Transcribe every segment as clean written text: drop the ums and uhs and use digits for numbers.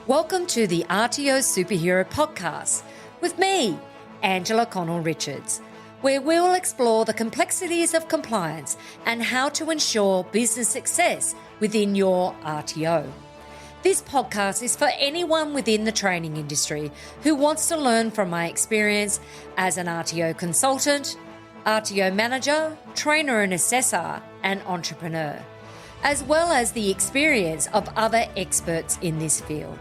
Welcome to the RTO Superhero Podcast with me, Angela Connell-Richards, where we'll explore the complexities of compliance and how to ensure business success within your RTO. This podcast is for anyone within the training industry who wants to learn from my experience as an RTO consultant, RTO manager, trainer and assessor, and entrepreneur, as well as the experience of other experts in this field.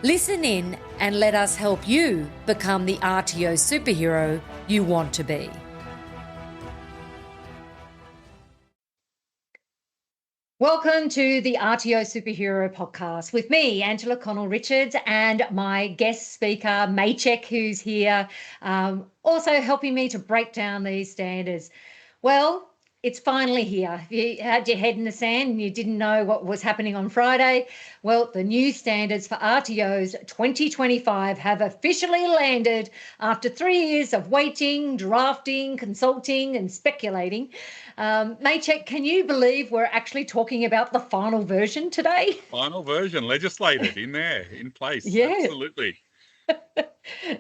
Listen in and let us help you become the RTO superhero you want to be. Welcome to the RTO Superhero Podcast with me, Angela Connell-Richards, and my guest speaker, Maciek, who's here, also helping me to break down these standards. Well, it's finally here. If you had your head in the sand and you didn't know what was happening on Friday, well, the new standards for RTOs 2025 have officially landed after 3 years of waiting, drafting, consulting and speculating. Maciek, can you believe we're actually talking about the final version today? Final version, legislated in there, in place. Yeah. Absolutely.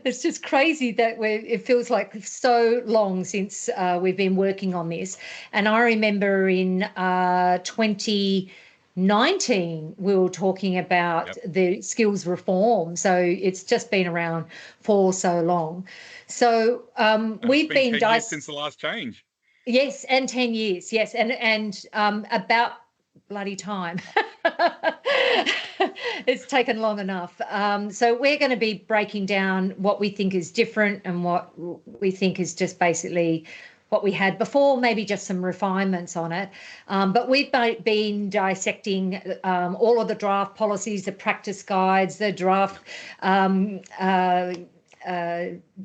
It's just crazy that it feels like so long since we've been working on this. And I remember in 2019, we were talking about the skills reform. So it's just been around for so long. So we've been 10 years since the last change. Yes, and 10 years. Yes, and about bloody time. It's taken long enough. So we're going to be breaking down what we think is different and what we think is just basically what we had before, maybe just some refinements on it. But we've been dissecting all of the draft policies, the practice guides, the draft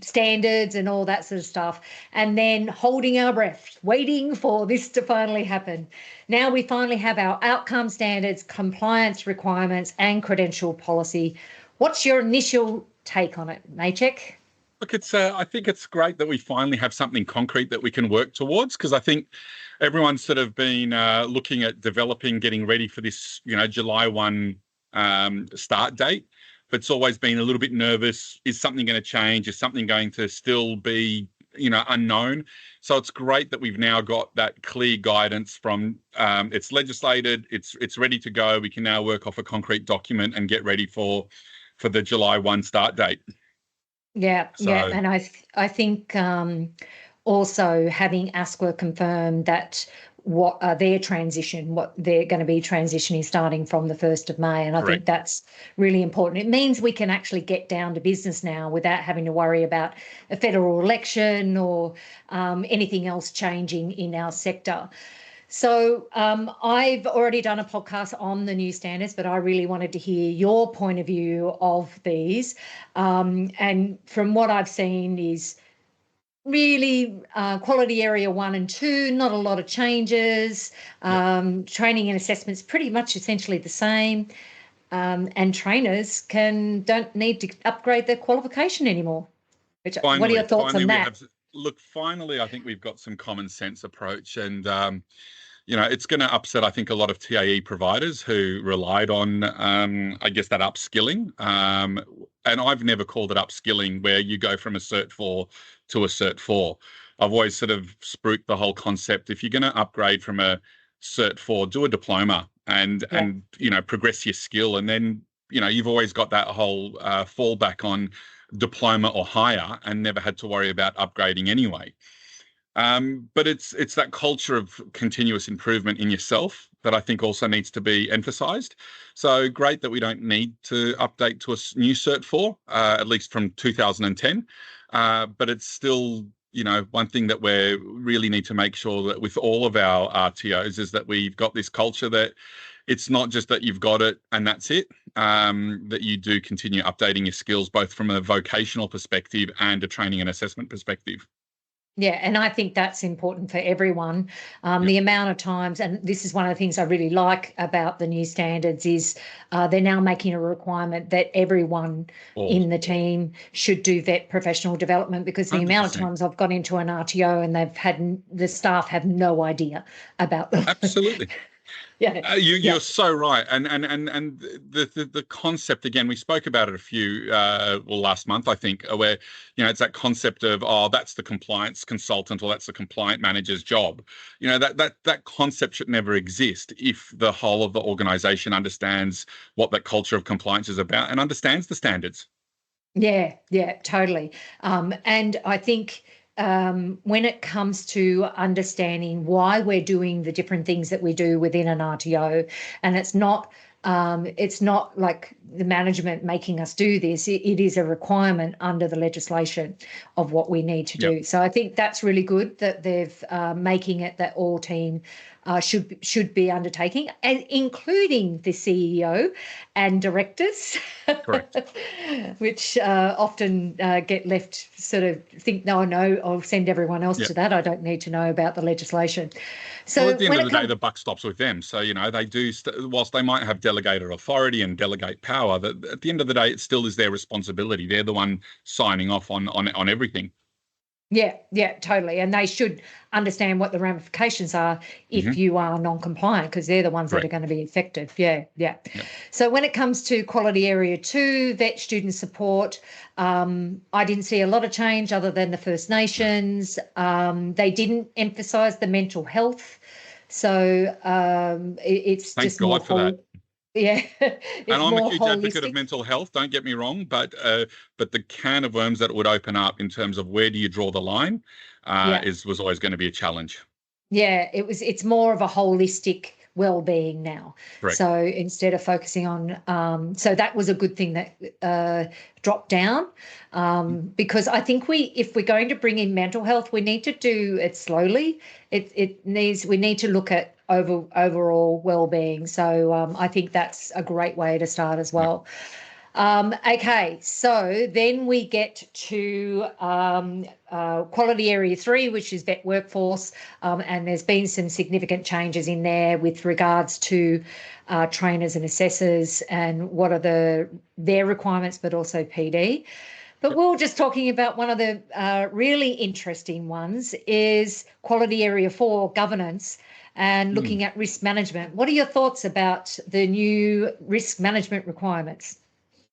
standards and all that sort of stuff, and then holding our breath, waiting for this to finally happen. Now we finally have our outcome standards, compliance requirements, and credential policy. What's your initial take on it, Maciek? Look, I think it's great that we finally have something concrete that we can work towards, because I think everyone's sort of been looking at developing, getting ready for this, July 1 start date. But it's always been a little bit nervous. Is something going to change? Is something going to still be, unknown? So it's great that we've now got that clear guidance from it's legislated, it's ready to go. We can now work off a concrete document and get ready for the July 1 start date. Yeah, and I think also having ASQA confirm that what they're going to be transitioning starting from the 1st of May. And I think that's really important. It means we can actually get down to business now without having to worry about a federal election or anything else changing in our sector. So I've already done a podcast on the new standards, but I really wanted to hear your point of view of these. And from what I've seen is really quality area 1 and 2, not a lot of changes. Training and assessments pretty much essentially the same. And trainers don't need to upgrade their qualification anymore. What are your thoughts on that? Finally, I think we've got some common sense approach, and it's going to upset, I think, a lot of TAE providers who relied on, that upskilling. And I've never called it upskilling where you go from a Cert 4 to a Cert 4. I've always sort of spruiked the whole concept. If you're going to upgrade from a Cert 4, do a diploma and progress your skill. And then, you've always got that whole fallback on diploma or higher and never had to worry about upgrading anyway. But it's that culture of continuous improvement in yourself that I think also needs to be emphasised. So great that we don't need to update to a new Cert 4, at least from 2010. But it's still, one thing that we really need to make sure that with all of our RTOs is that we've got this culture that it's not just that you've got it and that's it, that you do continue updating your skills, both from a vocational perspective and a training and assessment perspective. Yeah, and I think that's important for everyone. The amount of times, and this is one of the things I really like about the new standards, is they're now making a requirement that everyone in the team should do vet professional development, because the 100%. Amount of times I've gone into an RTO and the staff have no idea about them. Absolutely. Yeah. You're so right, and the concept again. We spoke about it a few last month, I think, where it's that concept of that's the compliance consultant or that's the compliant manager's job. That concept should never exist if the whole of the organisation understands what that culture of compliance is about and understands the standards. Yeah, totally. And I think when it comes to understanding why we're doing the different things that we do within an RTO, and it's not like the management making us do this. It is a requirement under the legislation of what we need to do. Yep. So I think that's really good that they've making it that all team should be undertaking, and including the CEO and directors, which often get left sort of think, no, I'll send everyone else to that. I don't need to know about the legislation. So at the end of the day, the buck stops with them. So, they do, whilst they might have delegated authority and delegate power, that at the end of the day, it still is their responsibility. They're the one signing off on everything. Yeah, totally. And they should understand what the ramifications are if you are non-compliant, because they're the ones that are going to be affected. Yeah. So when it comes to quality area 2, vet student support, I didn't see a lot of change other than the First Nations. They didn't emphasise the mental health. So it's Thank just God more for that. Yeah, and I'm a huge advocate of mental health, don't get me wrong, but the can of worms that it would open up in terms of where do you draw the line was always going to be a challenge. Yeah, it's more of a holistic well-being now. Correct. So instead of focusing on, so that was a good thing that dropped down, because I think if we're going to bring in mental health, we need to do it slowly. We need to look at overall well-being. So I think that's a great way to start as well. Okay, so then we get to quality area 3, which is vet workforce, and there's been some significant changes in there with regards to trainers and assessors and what are their requirements, but also PD. But we were just talking about one of the really interesting ones is quality area 4, governance, and looking at risk management. What are your thoughts about the new risk management requirements?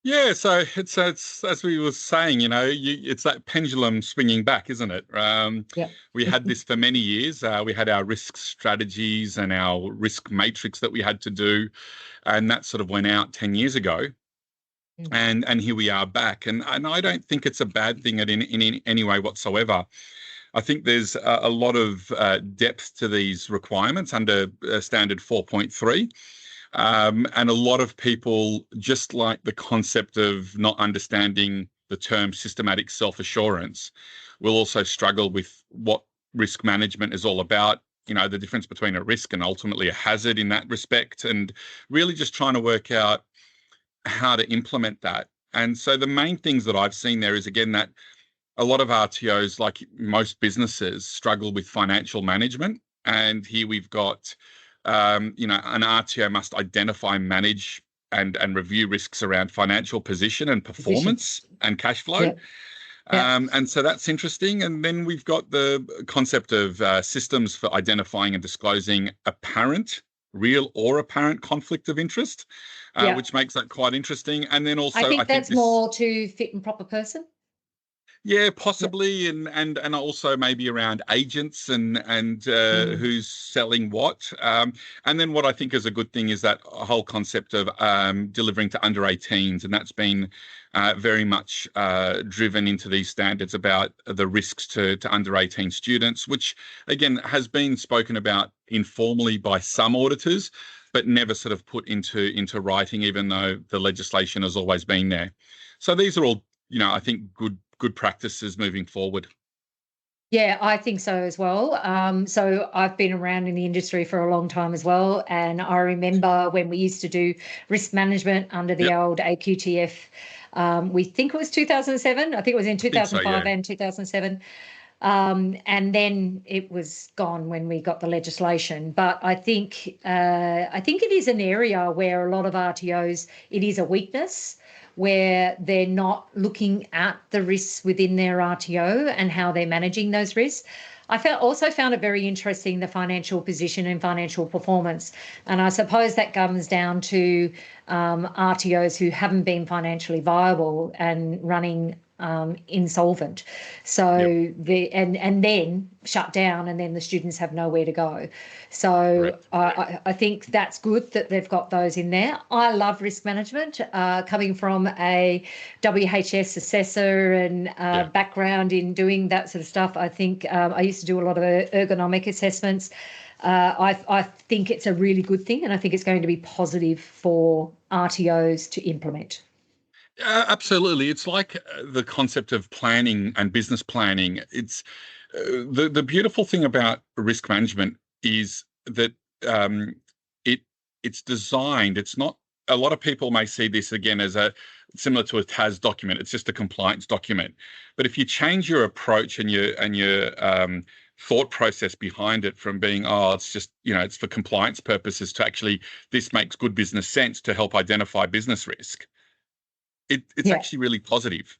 Yeah, so it's as we were saying, it's that pendulum swinging back, isn't it? We had this for many years. We had our risk strategies and our risk matrix that we had to do, and that sort of went out 10 years ago. And here we are back. And I don't think it's a bad thing in any way whatsoever. I think there's a lot of depth to these requirements under standard 4.3. And a lot of people just like the concept of not understanding the term systematic self-assurance will also struggle with what risk management is all about, the difference between a risk and ultimately a hazard in that respect, and really just trying to work out how to implement that. And so the main things that I've seen there is, again, that a lot of RTOs, like most businesses, struggle with financial management. And here we've got, an RTO must identify, manage, and review risks around financial position and performance and cash flow. And so that's interesting. And then we've got the concept of systems for identifying and disclosing real or apparent conflict of interest, which makes that quite interesting. And then also, I think that's more to fit and proper person. Yeah, possibly, and also maybe around agents and who's selling what. And then what I think is a good thing is that whole concept of delivering to under 18s, and that's been very much driven into these standards about the risks to under 18 students, which again has been spoken about informally by some auditors, but never sort of put into writing, even though the legislation has always been there. So these are all, I think good practices moving forward. Yeah, I think so as well. So I've been around in the industry for a long time as well. And I remember when we used to do risk management under the old AQTF, we think it was 2007. I think it was in 2005 and 2007. And then it was gone when we got the legislation. But I think it is an area where a lot of RTOs, it is a weakness, where they're not looking at the risks within their RTO and how they're managing those risks. also found it very interesting, the financial position and financial performance. And I suppose that comes down to RTOs who haven't been financially viable and running insolvent. So and then shut down, and then the students have nowhere to go. So I think that's good that they've got those in there. I love risk management, coming from a WHS assessor and background in doing that sort of stuff. I think I used to do a lot of ergonomic assessments. I think it's a really good thing, and I think it's going to be positive for RTOs to implement. Absolutely. It's like the concept of planning and business planning. It's the beautiful thing about risk management is that it's designed. It's not. A lot of people may see this again as similar to a TAS document. It's just a compliance document. But if you change your approach and your thought process behind it from being, it's just, it's for compliance purposes, to actually, this makes good business sense to help identify business risk. It's actually really positive,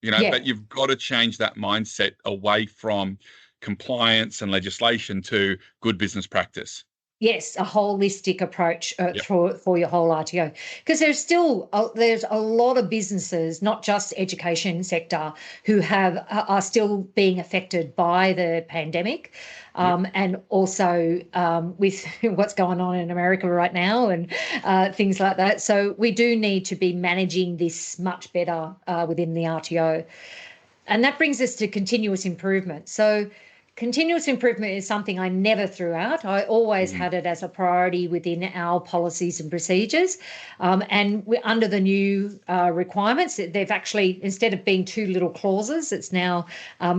but you've got to change that mindset away from compliance and legislation to good business practice. Yes, a holistic approach for your whole RTO, because there's a lot of businesses, not just education sector, who are still being affected by the pandemic, and also with what's going on in America right now and things like that. So we do need to be managing this much better within the RTO, and that brings us to continuous improvement. So continuous improvement is something I never threw out. I always had it as a priority within our policies and procedures. And under the new requirements, they've actually, instead of being 2 little clauses, it's now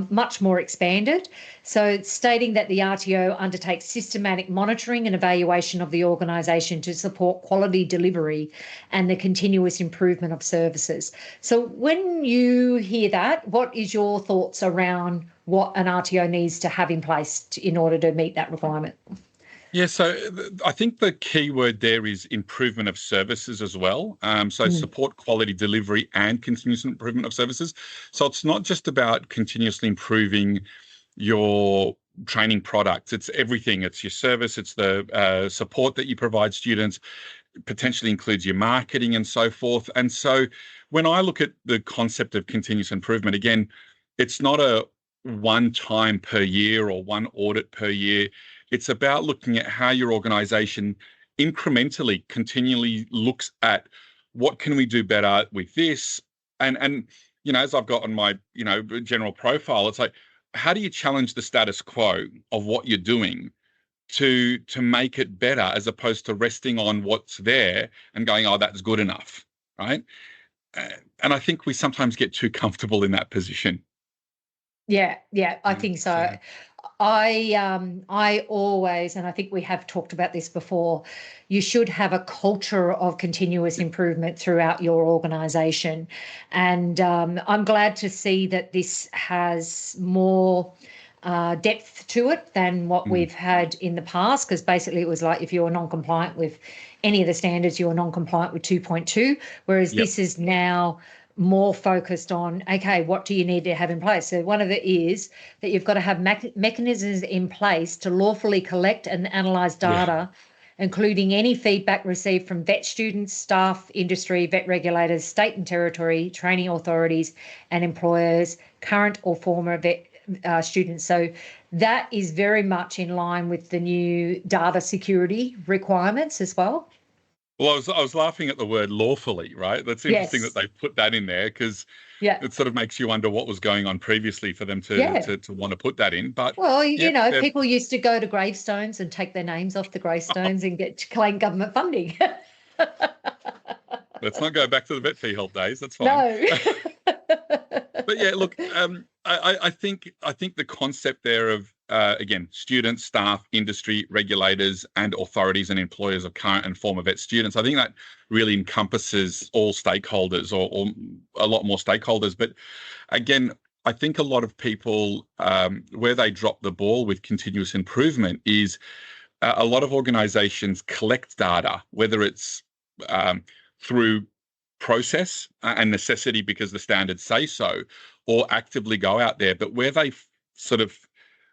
much more expanded. So it's stating that the RTO undertakes systematic monitoring and evaluation of the organisation to support quality delivery and the continuous improvement of services. So when you hear that, what is your thoughts around what an RTO needs to have in place in order to meet that requirement? Yeah, so I think the key word there is improvement of services as well. Support quality delivery and continuous improvement of services. So it's not just about continuously improving your training products. It's everything. It's your service. It's the support that you provide students. Potentially includes your marketing and so forth. And so when I look at the concept of continuous improvement, again, it's not a one time per year or one audit per year. It's about looking at how your organization incrementally, continually looks at what can we do better with this. And as I've got on my, general profile, it's like, how do you challenge the status quo of what you're doing to make it better, as opposed to resting on what's there and going, that's good enough, right? And I think we sometimes get too comfortable in that position. Yeah, I think so. I always, and I think we have talked about this before, you should have a culture of continuous improvement throughout your organisation. And I'm glad to see that this has more depth to it than what we've had in the past, because basically it was like, if you were non-compliant with any of the standards, you were non-compliant with 2.2, whereas this is now more focused on, okay, what do you need to have in place? So one of it is that you've got to have mechanisms in place to lawfully collect and analyse data, including any feedback received from vet students, staff, industry, vet regulators, state and territory, training authorities and employers, current or former vet students. So that is very much in line with the new data security requirements as well. Well, I was laughing at the word lawfully, right? That's interesting that they put that in there, because it sort of makes you wonder what was going on previously for them to want to put that in. But people used to go to gravestones and take their names off the gravestones and claim government funding. Let's not go back to the vet fee help days. That's fine. No. But yeah, look, I think the concept there of again, students, staff, industry, regulators, and authorities and employers of current and former vet students, I think that really encompasses all stakeholders, or a lot more stakeholders. But again, I think a lot of people, where they drop the ball with continuous improvement is a lot of organizations collect data, whether it's through process and necessity because the standards say so, or actively go out there. But where they sort of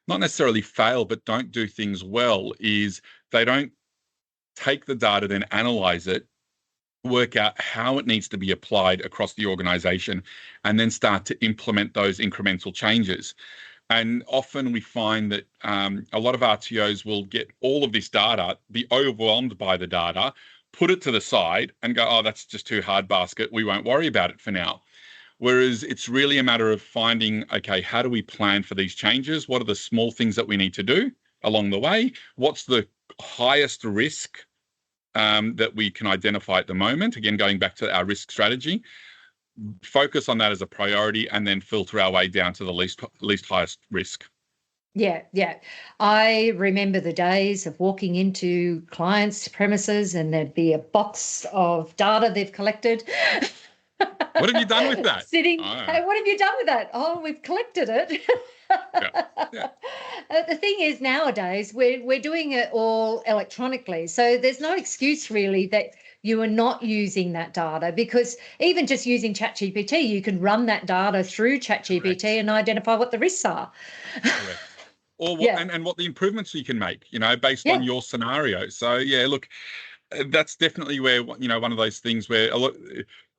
not necessarily fail, but don't do things well is they don't take the data, then analyze it, work out how it needs to be applied across the organization, and then start to implement those incremental changes. And often we find that a lot of RTOs will get all of this data, be overwhelmed by the data, put it to the side and go, oh, that's just too hard basket. We won't worry about it for now. Whereas it's really a matter of finding, okay, how do we plan for these changes? What are the small things that we need to do along the way? What's the highest risk that we can identify at the moment? Again, going back to our risk strategy, focus on that as a priority and then filter our way down to the least highest risk. Yeah. I remember the days of walking into clients' premises and there'd be a box of data they've collected. What have you done with that? Hey, what have you done with that? Oh, we've collected it. Yeah. The thing is, nowadays we're doing it all electronically, so there's no excuse really that you are not using that data, because even just using ChatGPT, you can run that data through ChatGPT and identify what the risks are. Correct. Or what, and what the improvements you can make, based on your scenario. So look, that's definitely where one of those things where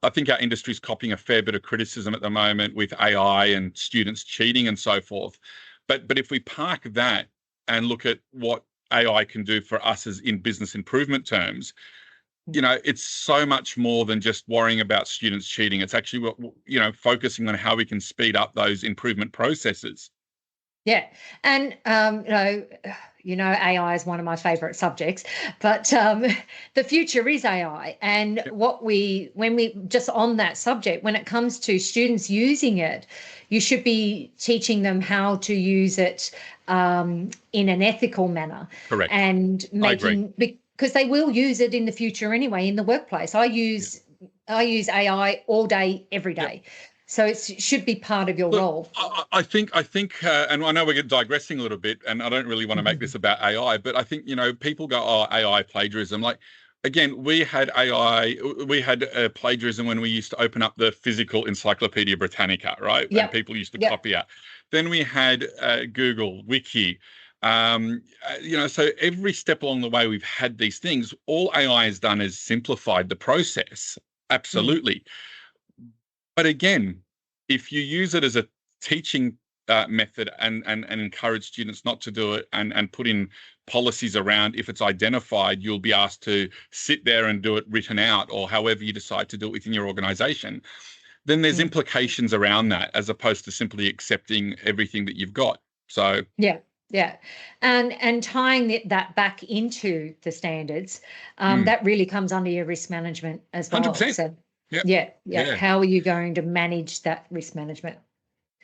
I think our industry is copying a fair bit of criticism at the moment with AI and students cheating and so forth. But if we park that and look at what AI can do for us as in business improvement terms, it's so much more than just worrying about students cheating. It's actually focusing on how we can speed up those improvement processes. Yeah, and AI is one of my favourite subjects, but the future is AI. And when we just on that subject, when it comes to students using it, you should be teaching them how to use it in an ethical manner. Correct. And because they will use it in the future anyway in the workplace. I use AI all day, every day. Yep. So it should be part of your role. I think, and I know we're digressing a little bit, and I don't really want to make this about AI, but I think, people go, oh, AI plagiarism. Like, again, we had plagiarism when we used to open up the physical Encyclopedia Britannica, right? Yep. And people used to copy out. Then we had Google, Wiki. So every step along the way, we've had these things. All AI has done is simplified the process. Absolutely. But again, if you use it as a teaching method and encourage students not to do it and put in policies around, if it's identified, you'll be asked to sit there and do it written out, or however you decide to do it within your organization, then there's implications around that, as opposed to simply accepting everything that you've got. So yeah. And tying that back into the standards, that really comes under your risk management as well. 100%. So, Yeah. How are you going to manage that risk management?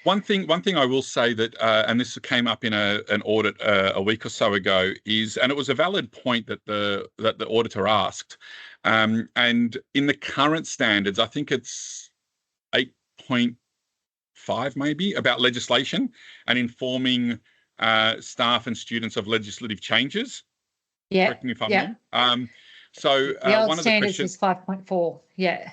One thing I will say that, and this came up in an audit a week or so ago, is, and it was a valid point that the auditor asked, and in the current standards, I think it's 8.5 maybe, about legislation and informing staff and students of legislative changes. Yeah. Correct me if I'm wrong. So the old one of the standards questions is 5.4. Yeah.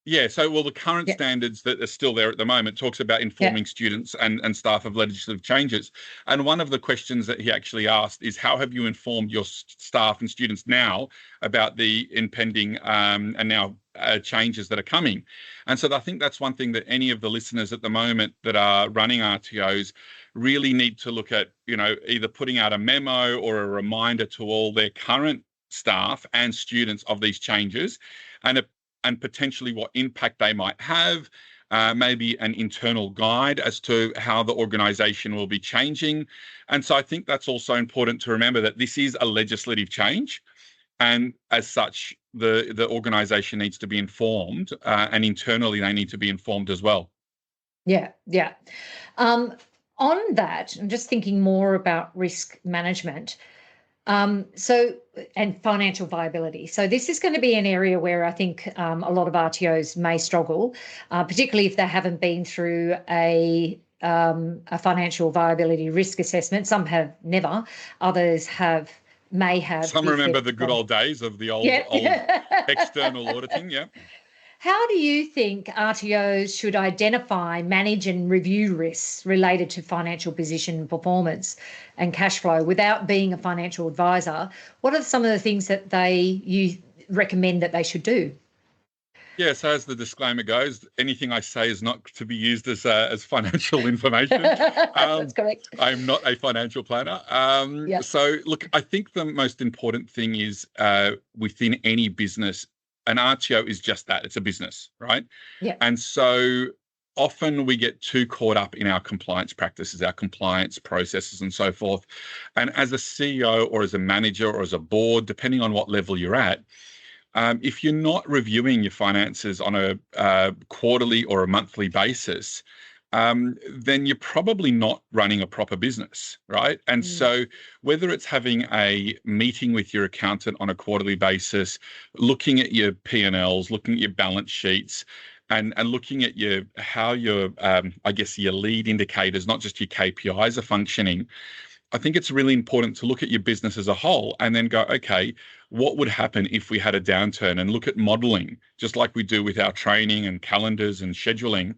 Yeah, so the current standards that are still there at the moment talks about informing students and staff of legislative changes. And one of the questions that he actually asked is, how have you informed your staff and students now about the impending and now changes that are coming? And so I think that's one thing that any of the listeners at the moment that are running RTOs really need to look at, either putting out a memo or a reminder to all their current staff and students of these changes, and potentially what impact they might have, maybe an internal guide as to how the organisation will be changing. And so I think that's also important to remember that this is a legislative change, and as such, the organisation needs to be informed, and internally they need to be informed as well. Yeah. On that, I'm just thinking more about risk management. And financial viability. So this is going to be an area where I think a lot of RTOs may struggle, particularly if they haven't been through a financial viability risk assessment. Some have never, others may have. Some remember the good old days of the old external auditing. Yeah. How do you think RTOs should identify, manage and review risks related to financial position, performance and cash flow without being a financial advisor? What are some of the things that you recommend that they should do? Yeah, so as the disclaimer goes, anything I say is not to be used as financial information. That's correct. I'm not a financial planner. Yep. So, look, I think the most important thing is within any business, an RTO is just that. It's a business, right? Yeah. And so often we get too caught up in our compliance practices, our compliance processes and so forth. And as a CEO or as a manager or as a board, depending on what level you're at, if you're not reviewing your finances on a quarterly or a monthly basis, then you're probably not running a proper business, right? And so whether it's having a meeting with your accountant on a quarterly basis, looking at your P&Ls, looking at your balance sheets, and looking at how your I guess your lead indicators, not just your KPIs, are functioning, I think it's really important to look at your business as a whole and then go, okay, what would happen if we had a downturn, and look at modeling, just like we do with our training and calendars and scheduling.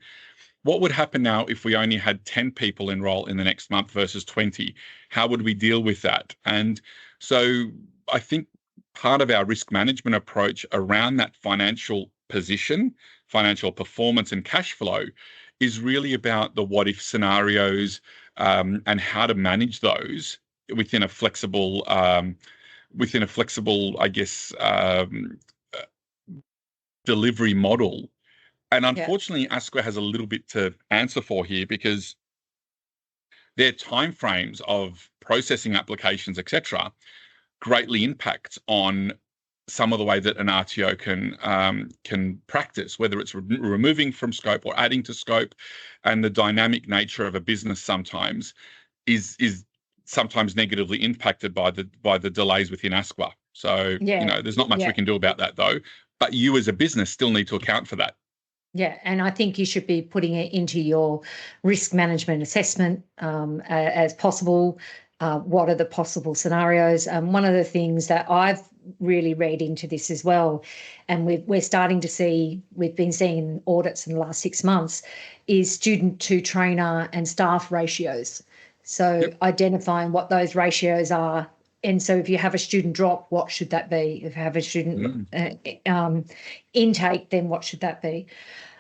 What would happen now if we only had 10 people enroll in the next month versus 20? How would we deal with that? And so I think part of our risk management approach around that financial position, financial performance and cash flow is really about the what if scenarios, and how to manage those within a flexible, I guess, delivery model. And unfortunately, ASQA has a little bit to answer for here, because their timeframes of processing applications, etc., greatly impact on some of the way that an RTO can practice, whether it's removing from scope or adding to scope. And the dynamic nature of a business sometimes is sometimes negatively impacted by the delays within ASQA. So there's not much we can do about that, though. But you as a business still need to account for that. Yeah, and I think you should be putting it into your risk management assessment as possible. What are the possible scenarios? One of the things that I've really read into this as well, and we're starting to see, we've been seeing audits in the last 6 months, is student to trainer and staff ratios. So identifying what those ratios are. And so if you have a student drop, what should that be? If you have a student intake, then what should that be?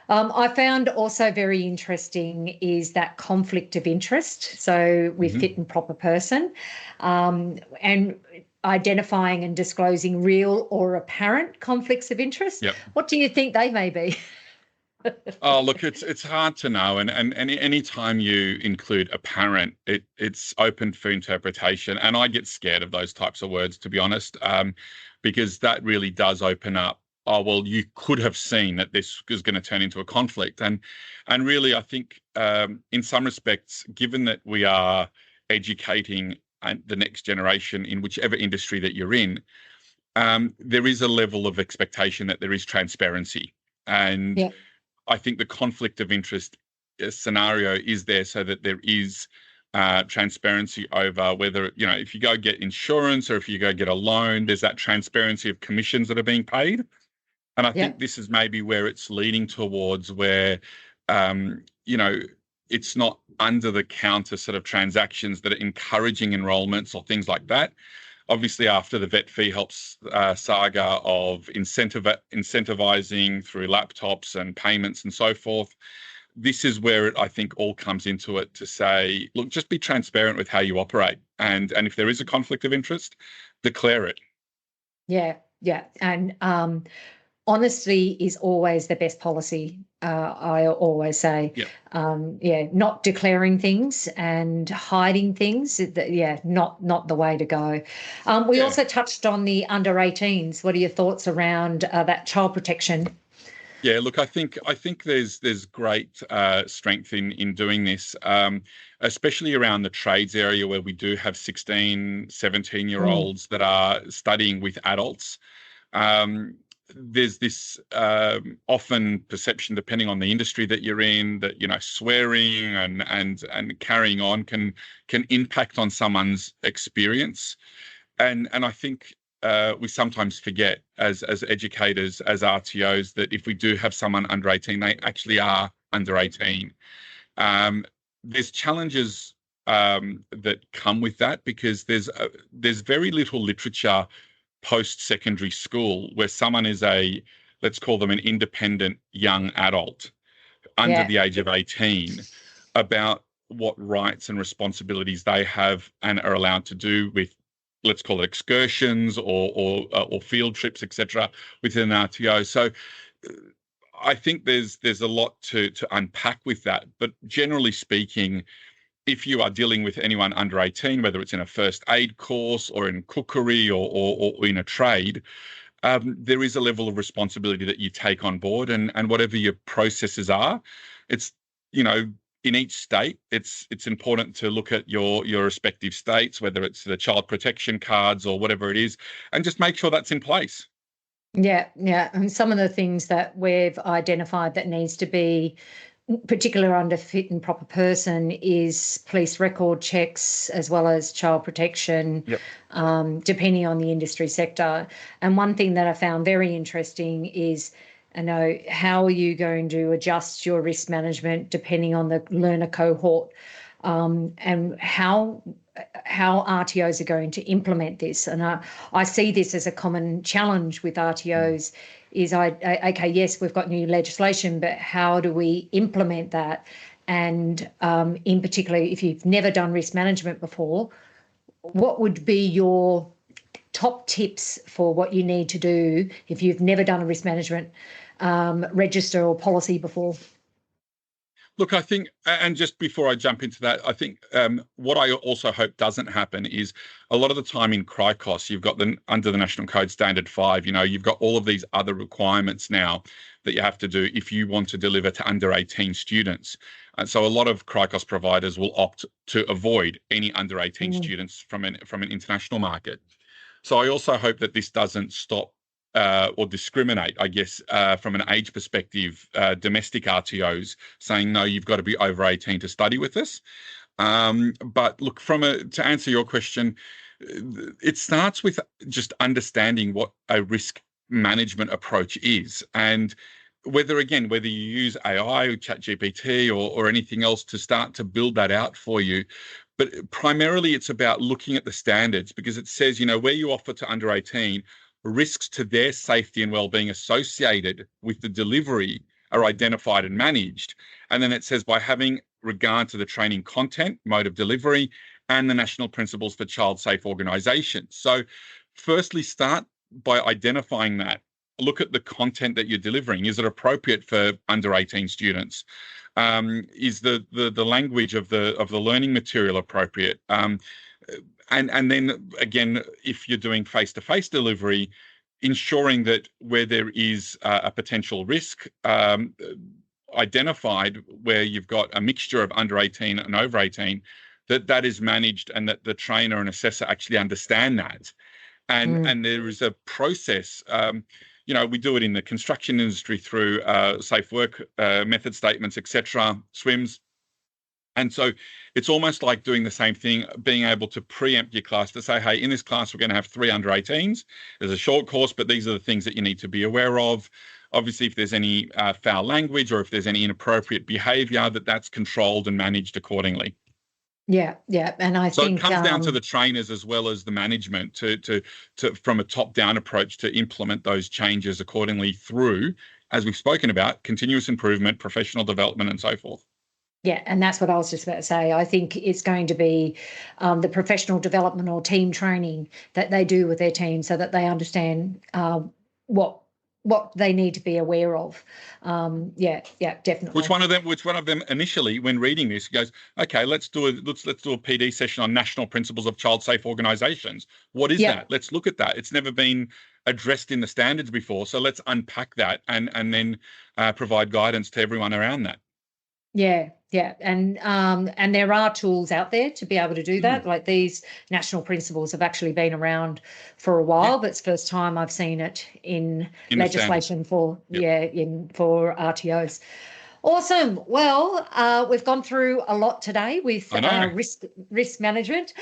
I found also very interesting is that conflict of interest. So with fit and proper person, and identifying and disclosing real or apparent conflicts of interest. Yep. What do you think they may be? Oh, look, it's hard to know, and any time you include apparent, it's open for interpretation, and I get scared of those types of words, to be honest, because that really does open up. Oh, well, you could have seen that this is going to turn into a conflict, and really, I think in some respects, given that we are educating the next generation in whichever industry that you're in, there is a level of expectation that there is transparency, and I think the conflict of interest scenario is there so that there is transparency over whether, if you go get insurance or if you go get a loan, there's that transparency of commissions that are being paid. And I think this is maybe where it's leading towards, where, it's not under the counter sort of transactions that are encouraging enrollments or things like that. Obviously, after the vet fee helps saga of incentivizing through laptops and payments and so forth, this is where it, I think, all comes into it to say, look, just be transparent with how you operate. And if there is a conflict of interest, declare it. Yeah. And honesty is always the best policy. I always say, not declaring things and hiding things. Not the way to go. We also touched on the under 18s. What are your thoughts around that child protection? Yeah, look, I think there's great strength in doing this, especially around the trades area where we do have 16, 17-year-olds that are studying with adults. There's this often perception, depending on the industry that you're in, that swearing and carrying on can impact on someone's experience, and I think we sometimes forget as educators, as RTOs, that if we do have someone under 18, they actually are under 18. There's challenges that come with that, because there's very little literature post-secondary school where someone is let's call them an independent young adult under the age of 18, about what rights and responsibilities they have and are allowed to do with, let's call it, excursions or field trips, etc., within an RTO. So I think there's a lot to unpack with that. But generally speaking, if you are dealing with anyone under 18, whether it's in a first aid course or in cookery or in a trade, there is a level of responsibility that you take on board, and whatever your processes are, it's, in each state, it's important to look at your respective states, whether it's the child protection cards or whatever it is, and just make sure that's in place. Yeah. And some of the things that we've identified that needs to be particular under fit and proper person is police record checks as well as child protection, depending on the industry sector. And one thing that I found very interesting is, how are you going to adjust your risk management depending on the learner cohort, and how RTOs are going to implement this. And I see this as a common challenge with RTOs is, okay, yes, we've got new legislation, but how do we implement that? And in particular, if you've never done risk management before, what would be your top tips for what you need to do if you've never done a risk management register or policy before? Look, I think, and just before I jump into that, I think what I also hope doesn't happen is, a lot of the time in CRICOS, you've got under the National Code Standard 5, you've got all of these other requirements now that you have to do if you want to deliver to under 18 students. And so a lot of CRICOS providers will opt to avoid any under 18 students from an international market. So I also hope that this doesn't stop or discriminate, I guess, from an age perspective, domestic RTOs saying, no, you've got to be over 18 to study with us. But look, to answer your question, it starts with just understanding what a risk management approach is, and whether you use AI or ChatGPT or anything else to start to build that out for you. But primarily it's about looking at the standards, because it says, where you offer to under 18, risks to their safety and well-being associated with the delivery are identified and managed. And then it says, by having regard to the training content, mode of delivery, and the national principles for child-safe organisations. So firstly, start by identifying that. Look at the content that you're delivering. Is it appropriate for under 18 students? Is the language of the learning material appropriate? And then again, if you're doing face-to-face delivery, ensuring that where there is a potential risk identified, where you've got a mixture of under 18 and over 18, that is managed, and that the trainer and assessor actually understand that. And there is a process. We do it in the construction industry through safe work method statements, etc., SWIMS. And so it's almost like doing the same thing, being able to preempt your class to say, hey, in this class, we're going to have 3 under 18s. There's a short course, but these are the things that you need to be aware of. Obviously, if there's any foul language or if there's any inappropriate behaviour, that's controlled and managed accordingly. Yeah. And I think it comes down to the trainers as well as the management to from a top-down approach to implement those changes accordingly through, as we've spoken about, continuous improvement, professional development, and so forth. Yeah, and that's what I was just about to say. I think it's going to be the professional development or team training that they do with their team, so that they understand what they need to be aware of. Yeah, definitely. Which one of them initially, when reading this, goes, okay, let's do a PD session on national principles of child safe organisations. What is that? Let's look at that. It's never been addressed in the standards before, so let's unpack that and then provide guidance to everyone around that. Yeah, and there are tools out there to be able to do that. Like, these national principles have actually been around for a while, but it's the first time I've seen it in legislation for RTOs. Awesome. Well, we've gone through a lot today with risk management.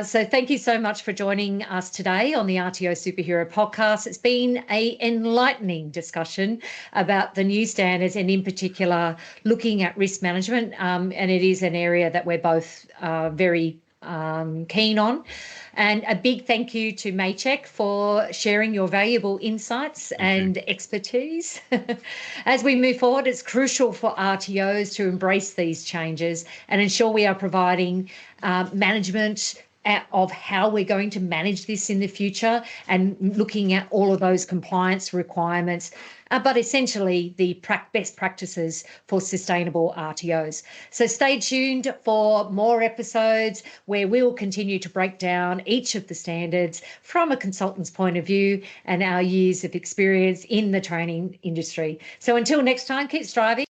So thank you so much for joining us today on the RTO Superhero Podcast. It's been an enlightening discussion about the new standards and in particular looking at risk management. And it is an area that we're both very keen on. And a big thank you to Maciek for sharing your valuable insights and expertise. As we move forward, it's crucial for RTOs to embrace these changes and ensure we are providing management of how we're going to manage this in the future and looking at all of those compliance requirements, but essentially the best practices for sustainable RTOs. So stay tuned for more episodes where we will continue to break down each of the standards from a consultant's point of view and our years of experience in the training industry. So until next time, keep striving.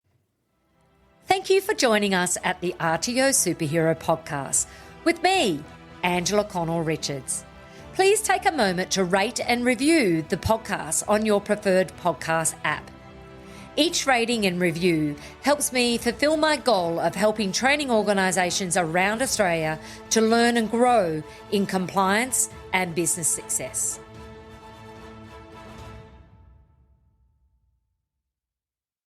Thank you for joining us at the RTO Superhero Podcast with me, Angela Connell-Richards. Please take a moment to rate and review the podcast on your preferred podcast app. Each rating and review helps me fulfill my goal of helping training organisations around Australia to learn and grow in compliance and business success.